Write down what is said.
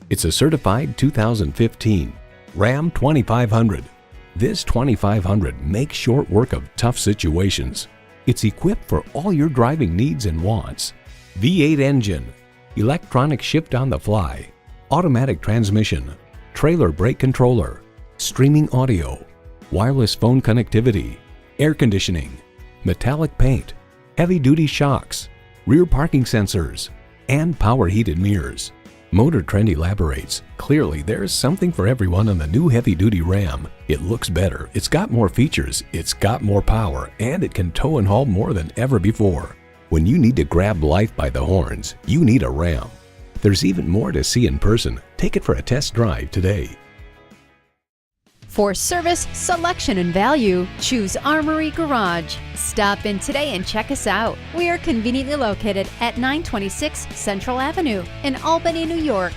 It's a certified 2015 Ram 2500. This 2500 makes short work of tough situations. It's equipped for all your driving needs and wants. V8 engine, electronic shift on the fly, automatic transmission, trailer brake controller, streaming audio, wireless phone connectivity, air conditioning, metallic paint, heavy-duty shocks, rear parking sensors, and power heated mirrors. Motor Trend elaborates, clearly there's something for everyone on the new heavy-duty Ram. It looks better, it's got more features, it's got more power, and it can tow and haul more than ever before. When you need to grab life by the horns, you need a Ram. There's even more to see in person. Take it for a test drive today. For service, selection, and value, choose Armory Garage. Stop in today and check us out. We are conveniently located at 926 Central Avenue in Albany, New York.